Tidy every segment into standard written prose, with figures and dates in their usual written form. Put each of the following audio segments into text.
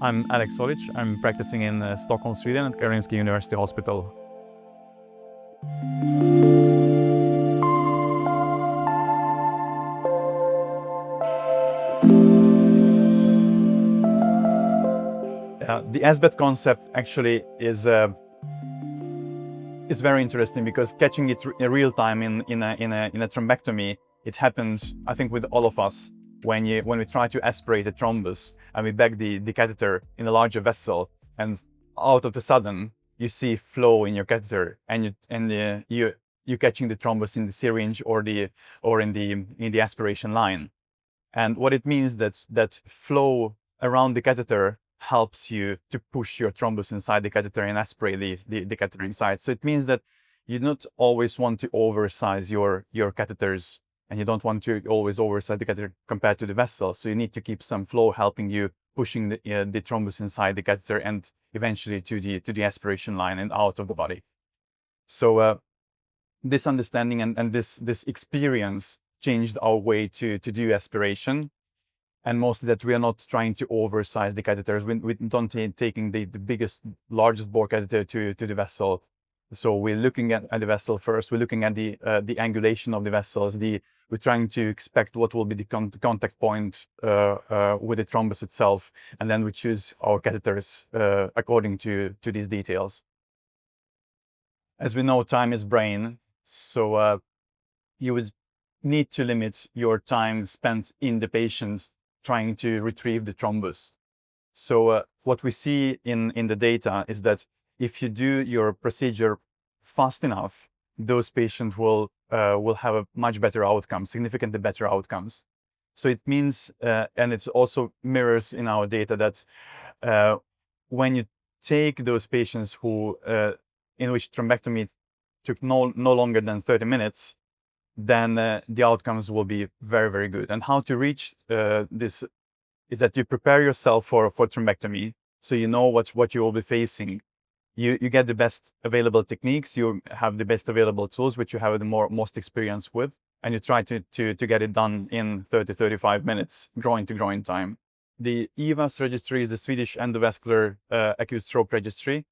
I'm Alex Solich. I'm practicing in Stockholm, Sweden at Karolinska University Hospital. The SBET concept actually is very interesting because catching it in real time in a thrombectomy, it happens, I think, with all of us when we try to aspirate a thrombus and we bag the catheter in a larger vessel, and out of a sudden you see flow in your catheter, and you're catching the thrombus in the syringe or in the aspiration line. And what it means that flow around the catheter helps you to push your thrombus inside the catheter and aspirate the catheter inside. So it means that you don't always want to oversize your catheters, and you don't want to always oversize the catheter compared to the vessel. So you need to keep some flow helping you pushing the thrombus inside the catheter and eventually to the aspiration line and out of the body. So this understanding and this experience changed our way to do aspiration. And mostly that we are not trying to oversize the catheters. We don't taking the biggest, largest bore catheter to the vessel. So we're looking at the vessel first. We're looking at the angulation of the vessels. We're trying to expect what will be the contact point with the thrombus itself, and then we choose our catheters according to these details. As we know, time is brain, so you would need to limit your time spent in the patient trying to retrieve the thrombus. So what we see in the data is that if you do your procedure fast enough, those patients will have a much better outcome, significantly better outcomes. So it means, and it also mirrors in our data that when you take those patients who in which thrombectomy took no longer than 30 minutes, then the outcomes will be very, very good. And how to reach this is that you prepare yourself for thrombectomy, so you know what you will be facing. You get the best available techniques, you have the best available tools, which you have the most experience with, and you try to get it done in 30-35 minutes, groin to groin time. The EVAS registry is the Swedish Endovascular Acute Stroke Registry,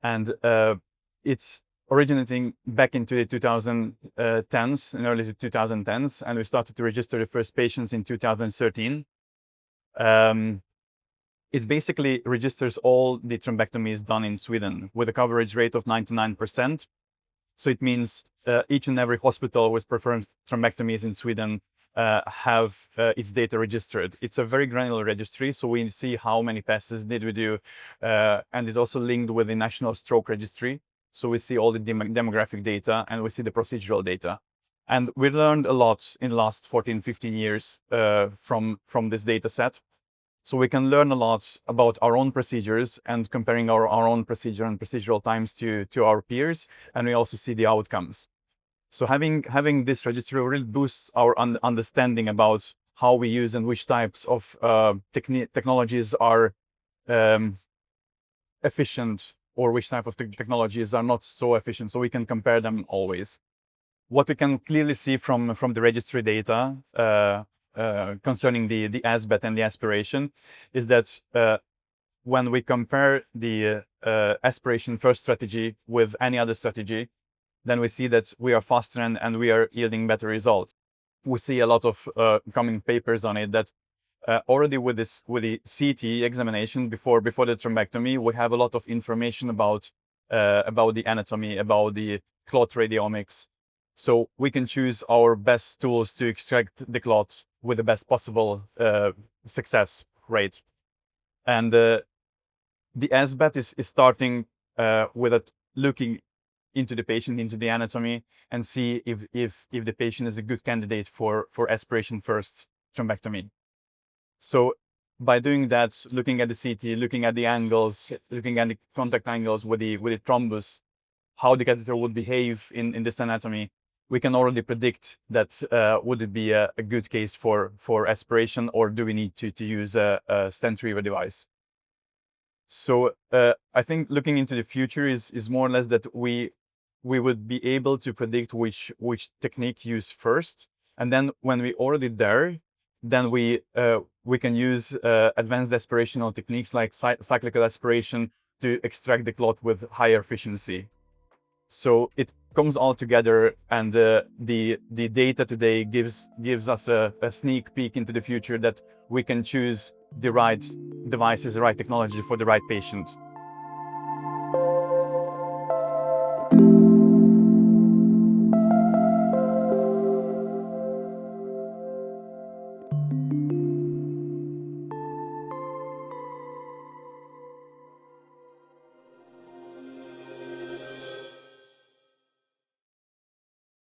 and it's originating back into the 2010s, in early 2010s, and we started to register the first patients in 2013. It basically registers all the thrombectomies done in Sweden with a coverage rate of 99%. So it means each and every hospital with performed thrombectomies in Sweden have its data registered. It's a very granular registry, so we see how many passes did we do, and it's also linked with the National Stroke Registry. So we see all the demographic data, and we see the procedural data. And we learned a lot in the last 14-15 years from this data set. So we can learn a lot about our own procedures and comparing our own procedure and procedural times to our peers, and we also see the outcomes. So having this registry really boosts our understanding about how we use and which types of technologies are efficient, or which type of technologies are not so efficient, so we can compare them always. What we can clearly see from the registry data concerning the SBET and the aspiration is that when we compare the aspiration first strategy with any other strategy, then we see that we are faster and we are yielding better results. We see a lot of coming papers on it that already with the CT examination before the thrombectomy, we have a lot of information about the anatomy, about the clot radiomics. So we can choose our best tools to extract the clot with the best possible success rate. And the SBET is starting with looking into the patient, into the anatomy, and see if the patient is a good candidate for aspiration first thrombectomy. So by doing that, looking at the CT, looking at the angles, looking at the contact angles with the thrombus, how the catheter would behave in this anatomy, we can already predict that would it be a good case for aspiration, or do we need to use a stent retriever device. So I think looking into the future is more or less that we would be able to predict which technique use first, and then when we're already there, then we can use advanced aspirational techniques like cyclical aspiration to extract the clot with higher efficiency. So it comes all together, and the data today gives us a sneak peek into the future that we can choose the right devices, the right technology for the right patient.